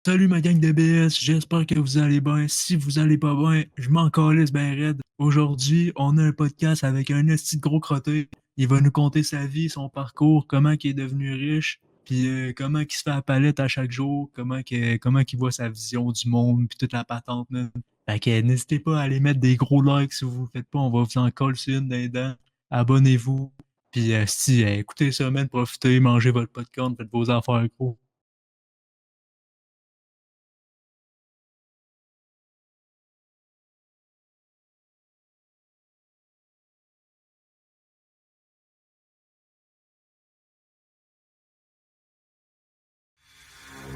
Salut ma gang de BS, j'espère que vous allez bien. Si vous allez pas bien, je m'en calisse ben raide. Aujourd'hui, on a un podcast avec un esti de gros crotté. Il va nous conter sa vie, son parcours, comment il est devenu riche, puis comment il se fait la palette à chaque jour, comment qu'il voit sa vision du monde, puis toute la patente, man. Fait que n'hésitez pas à aller mettre des gros likes si vous le faites pas, on va vous en coller une dans les dents. Abonnez-vous, puis si, écoutez ça, man, profitez, mangez votre popcorn, faites vos affaires, gros.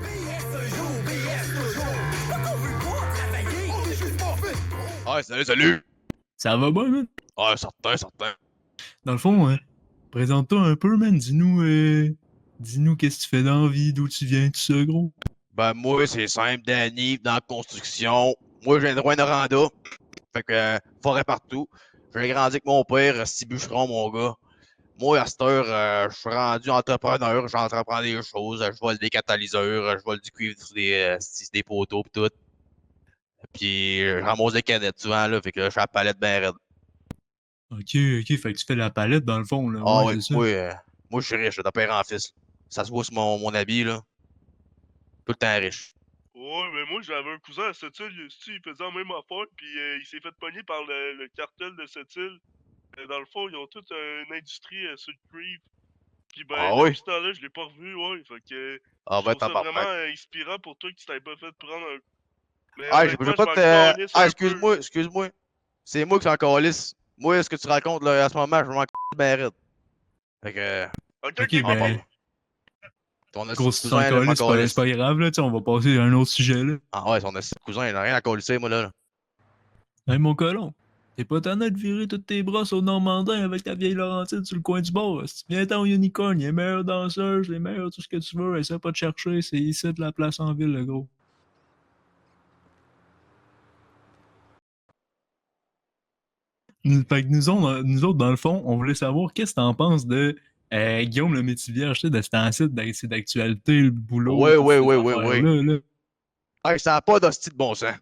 BS toujours, BS toujours. C'est pas qu'on veut pas travailler, on est juste pas fait. Ah, salut! Ça va bien, man? Ah, certain. Dans le fond, présente-toi un peu, man. Dis-nous qu'est-ce que tu fais dans la vie, d'où tu viens, tout ça, gros. Ben, moi, c'est simple, Danny, dans la construction. Moi, je viens de Rouyn-Noranda. Fait que, forêt partout. J'ai grandi avec mon père, si bûcheron, mon gars. Moi, à cette heure, je suis rendu entrepreneur. J'entreprends des choses. Je vole des catalyseurs. Je vole du cuivre sur des poteaux pis tout. Puis, je ramasse des canettes souvent, là. Fait que là, je fais la palette ben raide. Ok, fait que tu fais la palette, dans le fond, là. Ah Ouais, oui, c'est ça. moi, je suis riche, de père en fils. Ça se voit sur mon habit, là. Tout le temps riche. Ouais, mais moi j'avais un cousin à cette île, il faisait la même affaire, puis il s'est fait pogner par le cartel de cette île. Dans le fond, ils ont toute une industrie sur le cuivre. Puis ben, Ah oui? depuis ce temps-là, je l'ai pas revu, ouais. Fait que Ah je ben, trouve ça vraiment tabarnak. inspirant pour toi que tu t'avais pas fait prendre un. Mais Ah, je honnêtement, veux je pas m'en te. calisse Ah, un peu. excuse-moi. C'est moi qui suis en calice. Moi, ce que tu racontes là, à ce moment, je m'en calisse ben raide. Fait que. Ok, Ok, ok, On en ok, parle. ben, ok. Ton hostie gros, de si tu t'en cousin, là, je m'en calisses, c'est calisse. pas grave, là. Tu sais, on va passer à un autre sujet, là. Ah ouais, ton hostie de cousin, il a rien à calisser, moi, là. Hey, mon colon, t'es pas tanné de virer toutes tes brosses au Normandin avec ta vieille Laurentide sur le coin du bord. Si tu viens-t'en au Unicorn, les meilleures danseuses, les meilleures tout ce que tu veux, essaie pas de chercher, c'est ici de la place en ville, le gros. Fait que nous autres, dans le fond, on voulait savoir qu'est-ce que t'en penses de Guillaume le Métivier, tu sais, de cet ancien, c'est d'actualité, le boulot, Ouais, toutes ouais, ces ouais, ouais, ouais. affaires-là, là. Ah, ça a pas d'hostie de bon sens.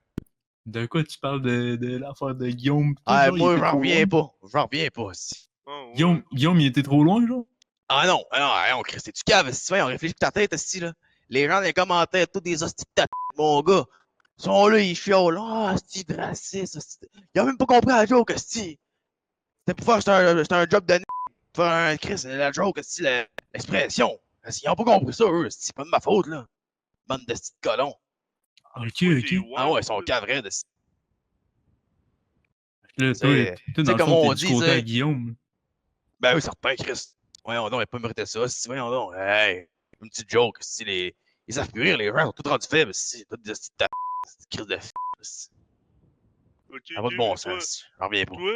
De quoi tu parles de l'affaire de Guillaume? Pis tout, Ah, genre, il moi, était trop loin. J'en reviens pas, hostie. Oh, ouais. Guillaume, il était trop loin, genre? Ah non, Chris, tu cave, hostie. On réfléchit ta tête, hostie, là. Les gens dans les commentaires, tous des hosties de ta mon gars. Ils sont là, ils chiolent. Ah, hostie de raciste, hostie. Ils ont même pas compris la joke, hostie. C'était pour faire, c'était un job de n***. Pour faire un Chris, la joke, hostie, l'expression. Ils ont pas compris ça, eux, c'est pas de ma faute, là. Bande de petits colons. Ok, Toi, ok. t'es Ah ouais, wild, ils sont là. cavrés de. Là, Tu toi, dans sais, le comme fond, t'es on du dit, côté à c'est. Guillaume. Ben oui, certain, Chris. Voyons donc, il a pas mérité ça. Si, voyons donc. Hey, une petite joke. Si ils savent plus rire, les gens sont tous rendus faibles. Si, toutes des petites Chris de f. Ça Ok, n'a ok, pas de bon mais toi, sens. J'en reviens pas. toi,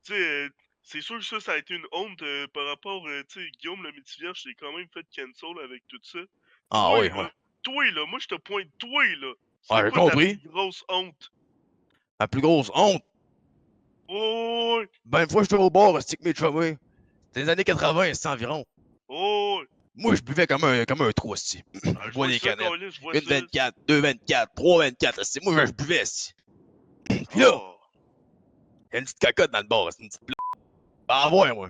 tu sais, c'est sûr que ça a été une honte par rapport, tu sais, Guillaume le Métivier, je t'ai quand même fait cancel avec tout ça. Ah oui, ouais. Toi, là, moi, je te pointe, toi, là. Ouais, C'est j'ai quoi ta plus compris. grosse honte? La plus grosse honte. Oh, ouais, Ben, une fois, j'étais au bar, stick mes chumés. C'était les années 80, c'est environ. oh, ouais. Moi, je buvais comme un trou, sti. Ah, Je je bois vois des ça, canettes. Colin, je vois Une ça. 24, deux 24, trois 24, sti. Moi, je buvais, sti. Puis là, Oh, il y a une petite cocotte dans le bar, c'est une petite ah ouais, moi.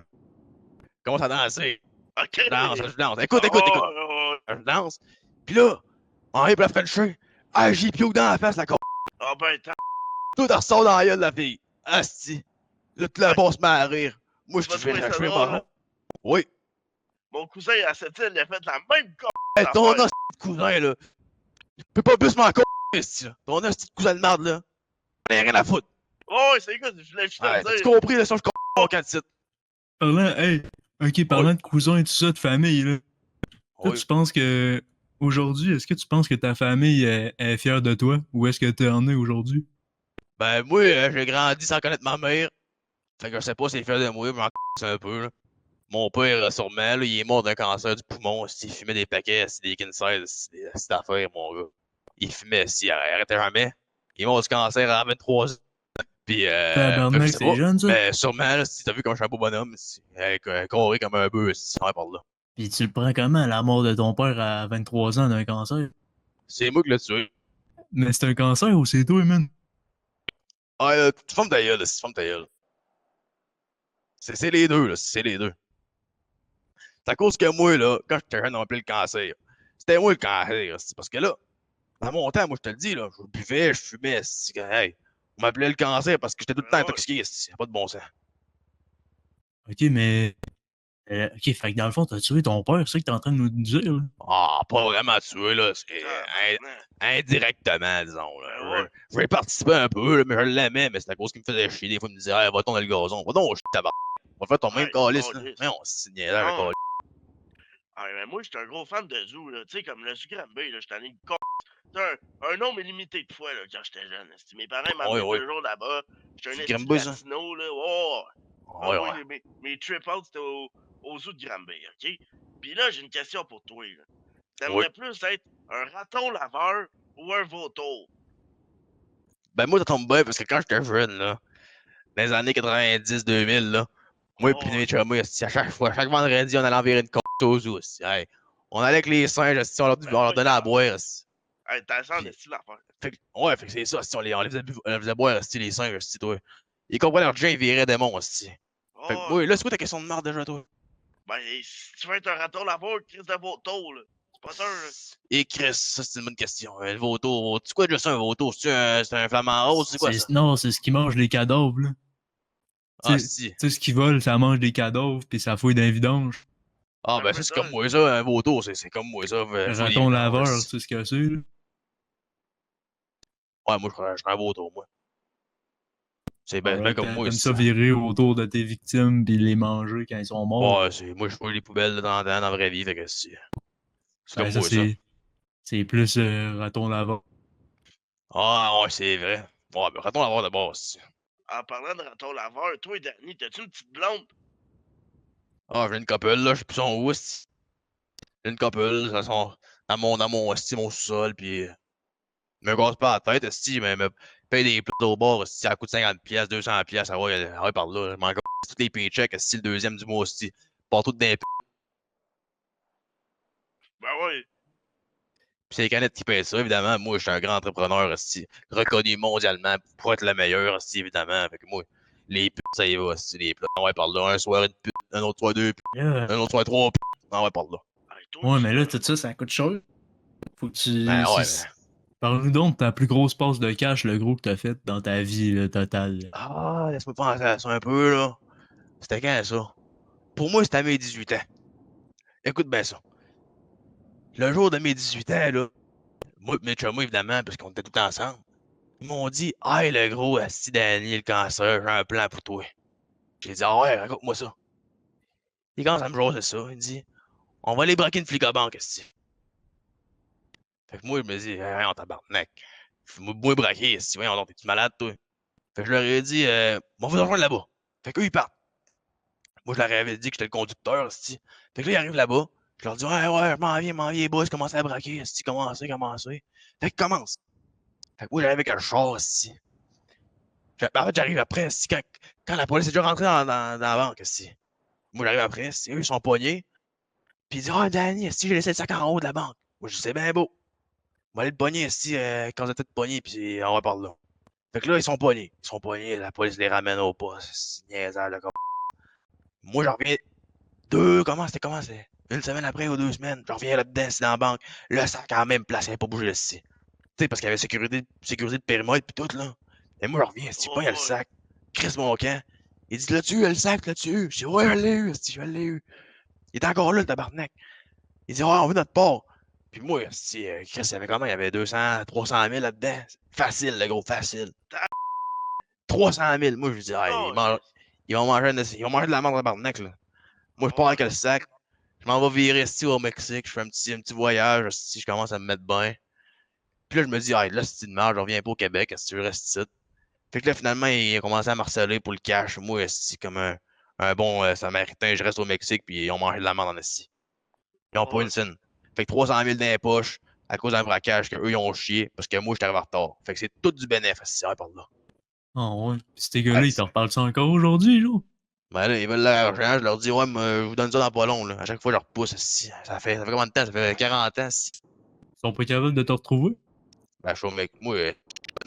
Commence à danser. ok. Je danse. Écoute, écoute. Oh, oh, Je danse. Puis là, en arrive la Frenchie. Ah, j'ai piou dans la face, la con. oh, ben, Tout ressort dans la gueule, la fille. Asti. Là, tout le bon se met à rire. Moi, tu vas trouver ça je fais drôle, hein? marron. Oui. Mon cousin, à cette île, il a fait la même Hey, ton affaire. hostie de cousin, là. Il peut pas plus m'en esti, là. Ton hostie de cousin de merde, là. On a rien à foutre. Oh, ouais, c'est quoi, je voulais juste te Ouais, le t'as-tu dire. compris, là, ça, je comprends quand tu Hey, ok, Oui. parlant de cousins et tout ça, de famille, là. Toi, Oui. tu penses que, aujourd'hui, est-ce que tu penses que ta famille est fière de toi? Ou est-ce que t'en es aujourd'hui? Ben, moi, j'ai grandi sans connaître ma mère. Fait que je sais pas si elle est fière de moi, mais j'en un peu, là. Mon père, sûrement, là, il est mort d'un cancer du poumon. Il fumait des paquets, des Kinsey, cette affaire, mon gars. Il fumait, il arrêtait jamais. Il est mort du cancer à 23 ans. Puis, je Tabarnak, sais c'est pas. jeune, ça? Mais sûrement, là, si t'as vu comme je suis un beau bonhomme, coré comme un bœuf, si on par là. Puis tu le prends comment, la mort de ton père à 23 ans d'un cancer? C'est moi qui l'ai tué. Mais c'est un cancer ou c'est toi, man? Ah, tu fermes ta gueule, là, tu fermes ta gueule. C'est les deux, là, c'est les deux. C'est à cause que moi, là, quand j'étais jeune, on m'appelait le cancer. C'était moi le cancer, c'est parce que là, dans mon temps, moi, je te le dis, là, je buvais, je fumais, c'est que, hey, on m'appelait le cancer parce que j'étais tout le temps Ouais. intoxiqué, c'est pas de bon sens. Ok, mais. Ok, fait que dans le fond, t'as tué ton père, c'est ça que t'es en train de nous dire, là? Ah, pas vraiment tué, là, c'est Tabarnak. indirectement, disons, là. Ben ouais. Je vais participer un peu, là, mais je l'aimais, mais c'est à cause qu'il me faisait chier. Des fois, il me disait, hey, va-t'en dans le gazon, va donc, je tabac. Va faire ton même Ouais, calice, là. câlisse. Mais on signait là, le Non. calice. Ah, mais moi, j'étais un gros fan de zoo, là. Tu sais, comme le zoo Granby, là. J'étais allé un nombre illimité de fois, là, quand j'étais jeune. esti. Mes parents Ouais, m'amenaient ouais. toujours là-bas. J'étais un C'est esti de Grimby, ça? latino, là. Oh, Ouais, moi, ouais. mes trip-outs, c'était au zoo de Granby, OK? Puis là, j'ai une question pour toi, là. Oui. T'aimerais plus être un raton laveur ou un vautour? Ben, moi, ça tombe bien parce que quand j'étais jeune, là, dans les années 90-2000, là, moi, pis Oh, mes chummy, esti, à chaque fois, chaque vendredi, on allait envirer une côte aux zoo, esti. Hey, on allait avec les singes, esti, on leur ouais, donnait à boire, esti. hey, t'as ça en Puis, esti l'affaire. ouais, fait que c'est ça, esti, on les faisait boire, esti, les singes, esti, toi. Ils comprenaient leur ils viraient des monstres, esti. Fait que, Oh, moi, là, c'est quoi ta question de marde déjà, toi? ben, si tu veux être un raton laveur, crise de vautour, là. C'est pas sûr, là. Et Chris, ça, c'est une bonne question. Le vautour, c'est quoi déjà ça, un vautour? C'est un flamant rose, c'est quoi ça? Non, c'est ce qui mange les cadavres, là. Ah, Tu si. sais, ce qui vole, ça mange des cadavres, puis ça fouille dans les vidanges. Ah, C'est un ben, peu ça, c'est ça. comme moi, ça, un vautour, c'est comme moi, ça, Un faut raton l'évident, laveur, c'est ce que c'est, là. Ouais, moi, je serais un vautour, moi. C'est ben Alright, comme moi t'aimes aussi. ça virer autour de tes victimes, puis les manger quand ils sont morts. Ouais, moi, je fouille les poubelles là, dans la vraie vie, fait que c'est Ben, comme ça, moi, ça. c'est plus raton laveur. Ah, ouais, c'est vrai. Ouais, ben, ratons l'avoir d'abord aussi. En parlant de raton laveur, toi, Danny, t'as-tu une petite blonde? Ah, j'ai une couple, là, je sais plus son où, esti. J'ai une couple, ça sont esti, mon sous-sol, pis me gosse pas la tête, esti, mais me paye des plats au bord, esti, ça coûte 50$, 200$, ça va par là. Je m'en gosse tous les paychecks, esti, le deuxième du mois, esti. Pas tout d'un Ben ouais. Puis c'est les canettes qui payent ça, évidemment. Moi, je suis un grand entrepreneur, esti, reconnu mondialement pour être le meilleur, esti, évidemment. Fait que moi, les putes, ça y va, esti, les plats. On va par là. Un soir, une pute. Un autre soir, deux putes. Là, Un autre soir, trois putes. On va par là. Hey, toi, ouais, tu mais là, dois- tout ça, ça coûte cher. Faut que tu. Ben ouais, mais... Parle-nous donc de ta plus grosse passe de cash, le gros que t'as fait dans ta vie, le total. Ah, laisse-moi penser à ça un peu, là. C'était quand, ça? Pour moi, c'était à mes 18 ans. Écoute bien ça. Le jour de mes 18 ans, là, moi et mes chums, évidemment, parce qu'on était tout ensemble, ils m'ont dit, « Hey, le gros, esti Danny, le cancer, j'ai un plan pour toi. » J'ai dit, « Ah ouais, raconte-moi ça. » Il commence à me jaser ça. Il dit, on va aller braquer une flic à banque, esti. Fait que moi, je me dis, hey, on tabarnak. Moi, braquer, esti. Voyons donc, t'es-tu malade, toi? Fait que je leur ai dit, on va vous rejoindre là-bas. Fait qu'eux, ils partent. Moi, je leur avais dit que j'étais le conducteur, esti. Fait que là, ils arrivent là-bas. Je leur dis, ouais, ouais, je m'en viens, boys, commencez à braquer, esti, commencez. Fait que commence. Fait que moi, j'arrive avec un char, esti. En fait, j'arrive après, esti, quand la police est déjà rentrée dans la banque, esti. Moi, j'arrive après, esti, eux, ils sont pognés. Puis ils disent, ah, Danny, esti, j'ai laissé le sac en haut de la banque. Moi, je dis, c'est bien beau. On va aller le pogner, esti, quand vous êtes pognés, puis on va par là. Fait que là, ils sont pognés. Ils sont pognés, la police les ramène au poste. C'est niaisage, là, comme. Moi, j'en reviens comment c'est? Une semaine après ou 2 semaines, j'en reviens là-dedans, c'est dans la banque. Le sac à la même place, il n'avait pas bougé, ici. Tu sais, parce qu'il y avait sécurité de périmètre, puis tout, là. Et moi, je reviens, esti, Oh, pas, il y a le ouais. sac. Chris, mon camp. Il dit, l'as-tu eu, le sac, l'as-tu eu? Je dis, ouais, je l'ai eu, esti, je l'ai eu. Il est encore là, le tabarnak. Il dit, ouais, on veut notre part. Puis moi, esti, Chris, il y avait comment? Il y avait 200, 300 000 là-dedans. Facile, le gros, facile. 300 000. Moi, je lui dis, ah, Oh, ils vont manger de la merde, tabarnak, là. Moi, je pars avec le sac. Je m'en vais virer ici au Mexique. Je fais un petit voyage. Si je commence à me mettre bien. Puis là, je me dis, ah, là, c'est une merde. Je reviens pas au Québec. Est-ce que tu restes ici? Fait que là, finalement, il a commencé à m'harceler pour le cash. Moi, c'est comme un bon samaritain. Je reste au Mexique. Puis ils ont mangé de la merde en ici. Ils ont pas une scène. Fait que 300 000 dans les poches à cause d'un braquage qu'eux, ils ont chié. Parce que moi, j'étais arrivé en retard. Fait que c'est tout du bénéfice, par là. Ah ouais. Pis ces gars-là, Ouais, ils te reparlent ça encore aujourd'hui, là? ben là, ils veulent l'argent. Je leur dis, ouais, mais je vous donne ça dans pas long. Là. À chaque fois, je leur repousse. Ça fait combien de temps? Ça fait 40 ans. sont pas capables de te retrouver? Ben, je suis au Mexique. Moi, je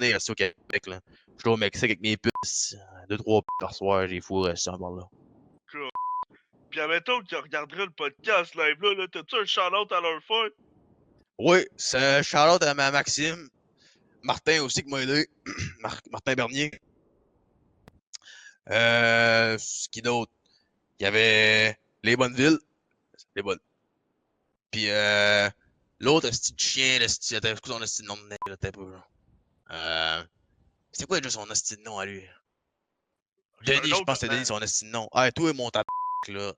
suis resté au Québec, là. Je suis au Mexique avec mes puces. 2-3 par soir, j'ai fou resté en par là. Puis admettons qu'ils regarderaient le podcast live là, t'as-tu un shout-out à leur faire? Oui, c'est un shout-out à Maxime. Martin aussi qui m'a aidé. Martin Bernier. Qui d'autre? Il y avait Les Bonnes-Villes. Les Bonnes. Puis l'autre, c'est chien, le style. Attends, excuse son style nom de nez, là, t'es peu, là. C'est quoi déjà son style de nom à lui? Denis, je pense que c'est Denis son style de nom. Ah, toi, mon tabac, là.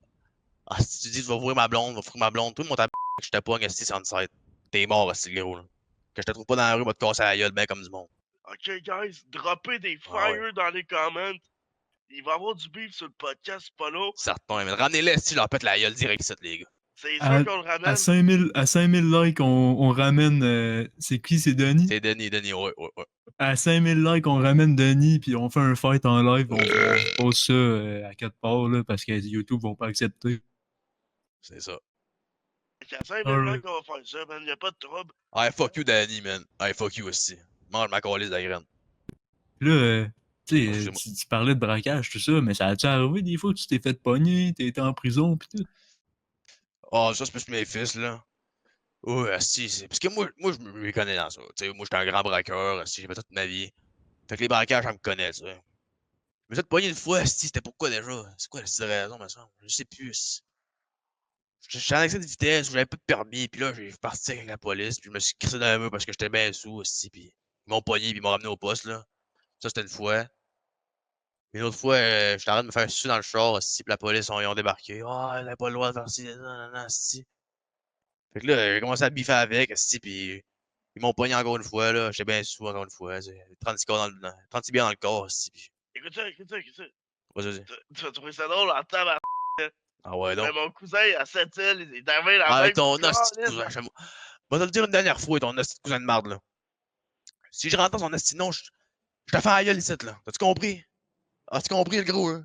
Ah, si tu dis, tu vas ouvrir ma blonde, va ouvrir ma blonde. Toi, mon tabac, je te pogne à 67. T'es mort, c'est le gros, là. Que je te trouve pas dans la rue, va te casser la gueule, ben comme du monde. Ok, guys, droppez des Ah flyers dans les comments. Il va y avoir du beef sur le podcast, c'est pas long. Certain, mais ramenez-les si je leur pète la gueule direct, ça, les gars. C'est À, sûr qu'on le à ramène. 5000 likes, on ramène. C'est qui? C'est Denis? C'est Denis, ouais. À 5000 likes, on ramène Denis, puis on fait un fight en live. On pose ça à quelque part, là, parce que YouTube vont pas accepter. C'est ça. À 5000 Alright. likes, on va faire ça, man. Y'a pas de trouble. Ah, fuck you, Danny, man. Ah, fuck you aussi. Mange ma calice de graine. Là, tu sais, Excusez-moi. tu parlais de braquage, tout ça, mais ça a-tu arrivé des fois que tu t'es fait pogner, t'es été en prison, pis tout? Ah, ça, c'est plus mes fils, là. Ouais, si, c'est. Parce que moi, je me connais dans ça. Tu sais, moi, j'étais un grand braqueur, si j'ai fait toute ma vie. Fait que les braquages, ça me connaît, tu sais. Je me suis fait pogner une fois, si, c'était pourquoi déjà? C'est quoi la petite raison, me semble? Je sais plus. J'étais en excès de vitesse, j'avais pas de permis, puis là, j'ai parti avec la police, puis je me suis crissé dans le mur parce que j'étais bien sous aussi, puis ils m'ont pogné, puis ils m'ont ramené au poste, là. Ça, c'était une fois. Une autre fois, j'étais en train de me faire sucer dans le char, aussi, puis la police, ils ont débarqué. Ah, elle n'a pas le droit de faire ci, non, si. Fait que là, j'ai commencé à biffer avec, aussi, puis ils m'ont pogné encore une fois, là. J'étais bien sous encore une fois. 36 bières dans le corps, aussi, puis. Écoute ça. Vas-y. Tu vas trouver ça drôle en tabac. Ah ouais, donc. Mais mon cousin, à Sept-Îles, il est arrivé la Ah, même ton hostie de calice. cousin. Je vais te le dire une dernière fois, ton hostie de cousin de marde, là. Si je rentre dans son hostie, non, je te fais la gueule ici, là. T'as-tu compris? As-tu compris, le gros, là?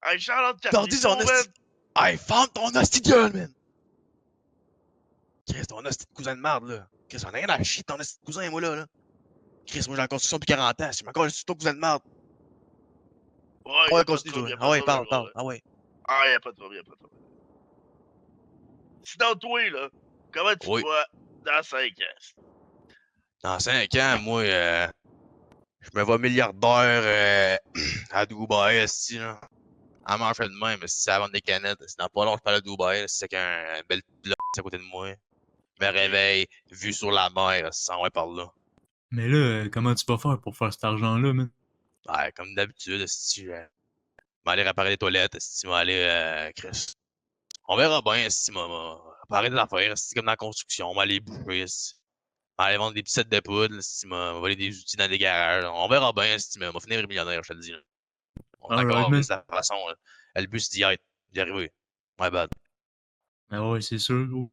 Hey, Charlotte T'as dit son Carlito, man. hostie. Hey, ferme ton hostie de gueule, man! Chris, ton hostie de cousin de marde, là. Chris, on a rien à chier de ton hostie de cousin, moi, là. Chris, moi, j'ai en construction depuis 40 ans. C'est encore ton cousin de marde. Ouais, Continue, toi. Ah ouais, parle. Ah ouais. Ah, y'a pas de trouble. Sinon, toi, là, comment tu te vois dans 5 ans? Dans 5 ans, moi, je me vois milliardaire à Dubaï, esti, là. En manchant de même, si ça vend des canettes. C'est dans pas long, je parle à Dubaï, c'est qu'un bel bloc à côté de moi. Je me réveille, vue sur la mer, ça va par là. Mais là, comment tu vas faire pour faire cet argent-là, man? Ouais, comme d'habitude, si je vais aller réparer les toilettes, si je vais aller, Chris. On verra bien si je vais réparer des affaires, si comme dans la construction, on va aller bouffer, si on va aller vendre des petits sets de poudre, si on va voler des outils dans des garages. On verra bien si on va finir millionnaire, je te le dis. Là. On est Alright, encore man. de la façon, le but c'est d'y arriver. My bad. Ah ouais, c'est sûr, gros.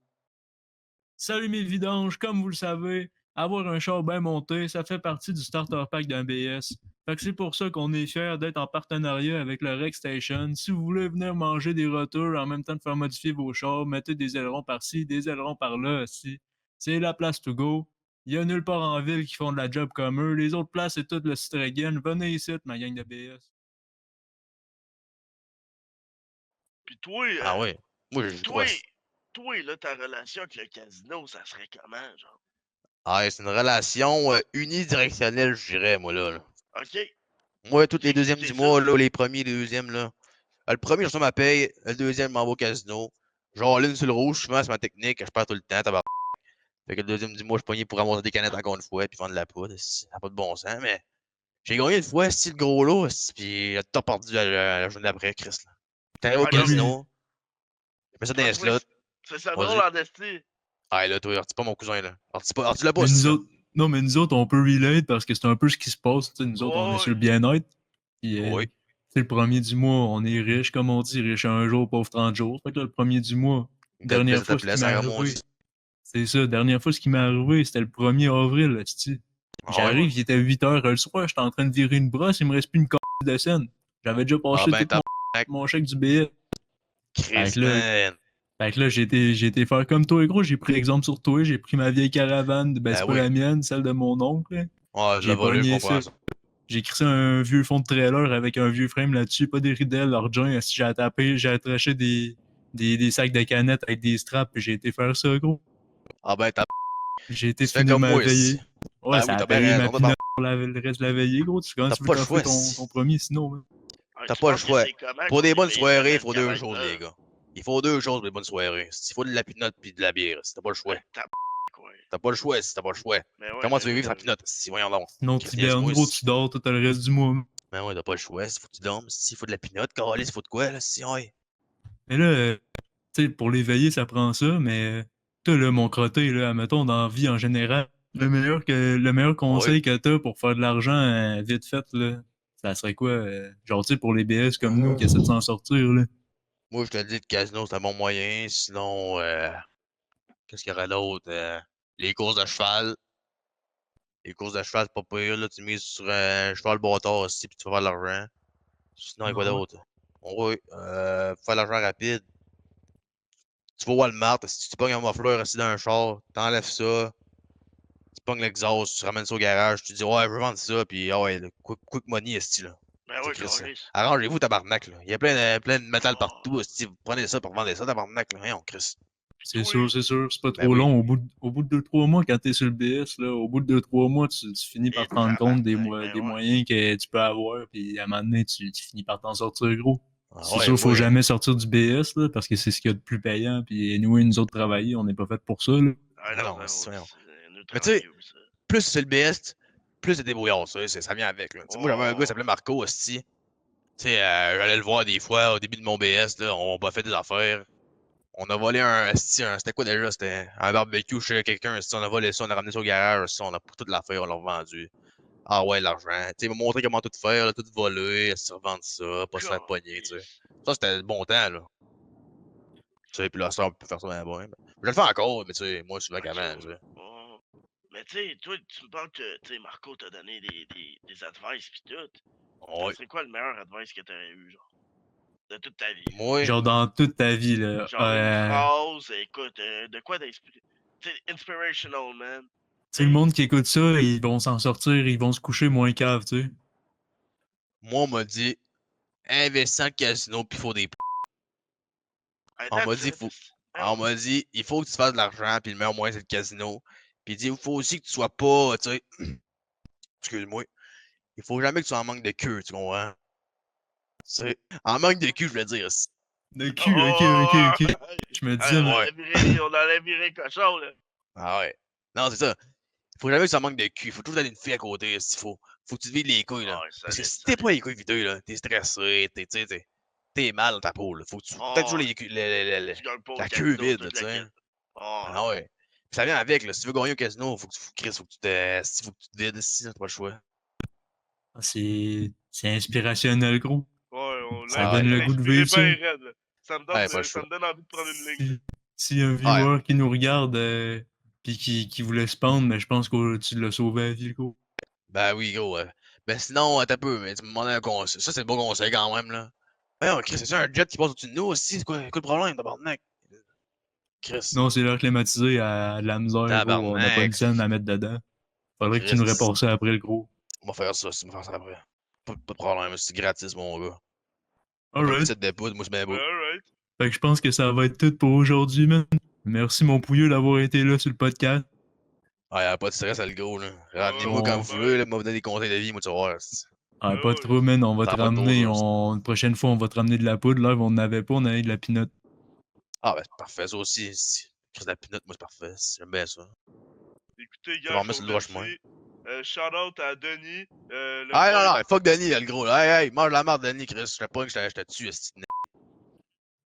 Salut mes vidanges, comme vous le savez, avoir un char bien monté, ça fait partie du starter pack d'un BS. Fait que c'est pour ça qu'on est fiers d'être en partenariat avec le Rec Station. Si vous voulez venir manger des roteurs en même temps de faire modifier vos chars, mettez des ailerons par-ci, des ailerons par-là, aussi. C'est la place to go. Il y a nulle part en ville qui font de la job comme eux. Les autres places, c'est tout le Citragen. Venez ici, ma gang de BS. Puis toi, Ah ouais. Moi, j'ai toi, là, ta relation avec le casino, ça serait comment, genre? Ah, c'est une relation unidirectionnelle, je dirais, moi, là. OK? Moi, tous les deuxièmes C'est du ça. mois, là, les premiers, les deuxièmes, là. Le premier, je reçois ma paye. Le deuxième, je m'en vais au casino. Genre, l'une sur le rouge, souvent, c'est ma technique. Je perds tout le temps, tabarnak. Fait que le deuxième du mois, je pogné pour ramasser des canettes encore une fois, puis vendre de la poudre. Ça n'a pas de bon sens, mais j'ai gagné une fois, si le gros lot, puis t'as perdu la journée d'après, Chris. Là. J'étais au Ah, non, casino. Je mets ça dans les slots. C'est ça Vas-y. drôle en esti. Ah, là, toi, dis pas mon cousin, là. Dis-le pas, Mais c'est nous ça. autres, non, mais nous autres, on peut relate parce que c'est un peu ce qui se passe. Tu sais, nous autres, on est sur le bien-être. Puis, Oui. c'est le premier du mois, on est riche, comme on dit, riche un jour, pauvre 30 jours. Fait que là, le premier du mois, dernière fois, ce qui m'est arrivé, c'est ça, dernière fois, ce qui m'est arrivé, c'était le 1er avril, là, tu J'arrive, il était 8h le soir, j'étais en train de virer une brosse, il me reste plus une carte de scène. J'avais déjà passé tout mon chèque du billet. Chris, là, man. Fait que là, j'ai été faire comme toi, gros. J'ai pris exemple sur toi. J'ai pris ma vieille caravane. Ben, Ben c'est pas oui. la mienne, celle de mon oncle, là. Ouais, je l'ai J'ai volé, je pogné ça. comprends ça. J'ai crissé un vieux fond de trailer avec un vieux frame là-dessus. Pas des ridelles, leur joint. Si j'ai tapé, j'ai attaché des sacs de canettes avec des straps. Puis j'ai été faire ça, gros. Ah ben, J'ai été tu fais finir comme ma moi ici. veillée. Ouais, Ben ça oui, a t'as bien payé ma raison. pinotte pour le reste de la veillée, gros. Comment T'as tu veux pas le t'offrir choix, ton si. premier, sinon, hein? T'as Tu pas le penses que choix. c'est comment Pour qu'on des est bonnes payé soirées, il semaine faut deux choses, 49? les gars. Il faut deux choses pour des bonnes soirées. Il faut de la pinotte puis de la bière. Si t'as pas le choix. Quoi. T'as pas le choix si t'as pas le choix. Comment tu veux vivre sans pinotte? Si, voyons donc. Sinon, t'hibernes, Christian-moi gros, si. tu dors tout le reste du mois. Ben ouais, t'as pas le choix. S'il faut que tu dormes, s'il faut de la pinotte, carré, s'il faut de quoi, là, si, ouais. Mais là, tu sais, pour l'éveiller, ça prend ça, mais toi, là, mon crotté, là, mettons, dans la vie en général, le meilleur Ouais. conseil que t'as pour faire de l'argent vite fait, là, ça serait quoi? Genre, tu sais, pour les BS comme nous qui essaient de s'en sortir, là. Moi, je te le dis, le casino, c'est un bon moyen. Sinon, qu'est-ce qu'il y aurait d'autre? Les courses de cheval. Les courses de cheval, c'est pas pire, là. Tu mises sur un cheval bâtard aussi, puis tu vas faire de l'argent. Sinon, il y a quoi Ah ouais. d'autre? Oui, pour faire de l'argent rapide. Tu vas au Walmart, si tu pognes un muffler assis dans un char, t'enlèves ça, tu pognes l'exhaust, tu ramènes ça au garage, tu dis ouais, je veux vendre ça, puis ah ouais, le quick money, esti là. Ben C'est oui, Chris, là. Carlis. Arrangez-vous, tabarnak, là. Il y a plein de métal Oh, partout, esti. Vous prenez ça pour vendre ça, tabarnak, là. Voyons, Chris. pis C'est toi, sûr, c'est sûr. C'est pas Ben trop oui. long. Au bout de 2-3 mois, quand t'es sur le BS, là, au bout de 2-3 mois, tu finis par et te rendre compte tabarnak, ben des ouais. moyens que tu peux avoir, puis à un moment donné, tu finis par t'en sortir gros. Ah C'est ouais, sûr, faut moi. jamais sortir du BS, là, parce que c'est ce qu'il y a de plus payant, puis nous, nous autres, travailler, on n'est pas fait pour ça, là. Ah Ah non, non, non, c'est voyons. c'est nous Mais tu sais, travaillons, ça. plus c'est le best, plus c'est débrouillard, ça vient avec, là. Tu sais, moi, j'avais un gars qui Oh, s'appelait Marco, esti. Tu sais, j'allais le voir des fois au début de mon BS, là, on fait des affaires. On a volé c'était quoi déjà? C'était un barbecue chez quelqu'un, esti, on a volé ça, on a ramené ça au garage, esti, on a pris toute l'affaire, on l'a revendu. Ah ouais, l'argent. Tu sais, il m'a montré comment tout faire, là, tout voler, esti, revendre ça, pas se faire pogner, tu sais. Carlis. Ça, c'était le bon temps, là. Tu sais, puis là, ça, on peut faire ça bien bon. Je le fais encore, mais tu sais, moi, souvent Ok, qu'avant, tu ouais. sais. Oh. Mais tu sais, toi, tu me parles que, tu sais, Marco t'a donné des advice pis tout. Ça Ouais. serait quoi le meilleur advice que t'aurais eu, genre? De toute ta vie, là? Moi, Genre, dans toute ta vie, là. Genre une phrase, écoute, de quoi d'inspiré. Tu sais, inspirational, man. Tu sais, le Hey, monde qui écoute ça, ils vont s'en sortir, ils vont se coucher moins cave, tu sais. on m'a dit, investis en casino, puis il faut des On m'a that's dit, it. on m'a dit, il faut que tu fasses de l'argent, puis le meilleur moyen, c'est le casino. Puis il dit, il faut aussi que tu sois pas, tu sais, excuse-moi, il faut jamais que tu sois en manque de queue, tu comprends? Tu sais, en manque de queue, je veux dire. De cul, Oh! ok. Je me disais, Ouais. On allait virer cochon, là. Ah ouais. Non, c'est ça. Il faut jamais que tu sois en manque de cul. Il faut toujours avoir une fille à côté, s'il faut. Faut que tu te vides les couilles, Ah, là. ouais, Parce que solide, si t'es pas solide. les couilles vidées, là, t'es stressé, tu sais, t'es mal dans ta peau, là. Faut que tu, t'aies toujours Oh, les- tu gagnes pas au la queue casino, vide, là, toute tu la sais. quête. Oh, Ah ouais. Puis ça vient avec, là. Si tu veux gagner au casino, Chris, faut que tu te, si, faut que tu te vides, si, t'as pas le choix. c'est inspirationnel, gros. ouais, Ça donne le goût de l'inspirer vivre ça. bien raide, là. Ouais, pas le Ça choix. me donne envie de prendre une ligne, là. Si un Ouais. viewer qui nous regarde puis qui voulait se pendre, mais je pense que tu l'as sauvé à la vie, gros. Ben oui, gros. Ben sinon, t'as peu, mais tu me demandais un conseil. Ça, c'est un bon conseil quand même, là. Ouais, Chris, c'est un jet qui passe au-dessus de nous aussi. C'est quoi le problème, tabarnak? Chris. Non, c'est l'air climatisé à de la misère, gros. On n'a pas une Tabarnak. scène à mettre dedans. Faudrait que tu nous Chris. répares ça après le gros. On va faire ça, on va faire ça après. Pas de problème, c'est gratis, mon gars. Pas de Alright. petite de poudre, moi, c'est bien beau. Alright. Fait que je pense que ça va être tout pour aujourd'hui, man. Merci, mon pouilleux, d'avoir été là sur le podcast. Ah, y'a pas de stress, le gros, là. Ramenez-moi quand On... vous voulez, là, moi, vous donner des conseils de vie, moi, tu vas voir. Ah, Ah pas ouais. trop, man. On va te Ça va pas de ramener. pause, Une prochaine fois, on va te ramener de la poudre. Là, on n'avait pas, on avait de la pinotte. Ah, ben, c'est parfait, ça aussi. Chris de la pinotte, moi, c'est parfait. J'aime bien ça. Écoutez, Ça gars, va je remettre vous sur le droit chemin. remercie. Shout out à Denis. Le Ah, boy. non, fuck Denis, là, le gros, là. Hey, mange la marde, Denis, Chris. Je te pas que je te tue, esti.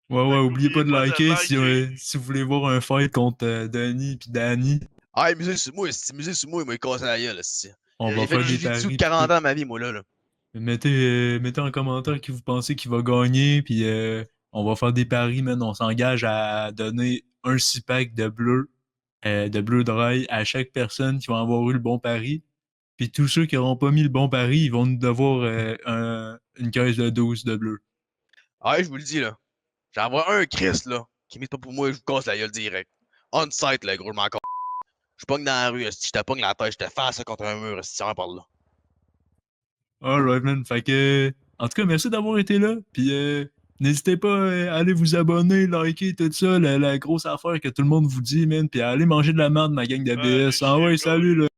Ouais, Fait oubliez pas de liker liker. si vous voulez voir un fight contre Danny puis Danny. Ah, musée sur moi, esti. Musée sur moi, il m'a cassé la gueule, esti. On va J'ai fait faire du des jiu-jitsu paris pis 40 tout. ans de ma vie, moi, là. Mettez en commentaire qui vous pensez qui va gagner, puis on va faire des paris, man. On s'engage à donner un 6-pack de bleu dry à chaque personne qui va avoir eu le bon pari. Puis tous ceux qui n'auront pas mis le bon pari, ils vont nous devoir une caisse de 12 de bleu. Ah, je vous le dis, là. J'en vois un Chris, là. Qui mise pas pour moi, je vous casse la gueule direct. On-site, là, gros, je m'en je pogne dans la rue, si je te pogne la tête, je te fais ça contre un mur, si tu par là. Alright, man. Fait que, en tout cas, merci d'avoir été là. Puis, n'hésitez pas à aller vous abonner, liker, tout ça, la grosse affaire que tout le monde vous dit, man. Puis, à aller manger de la merde, ma gang Allez d'ABS. Ah chier, ouais, salut, là.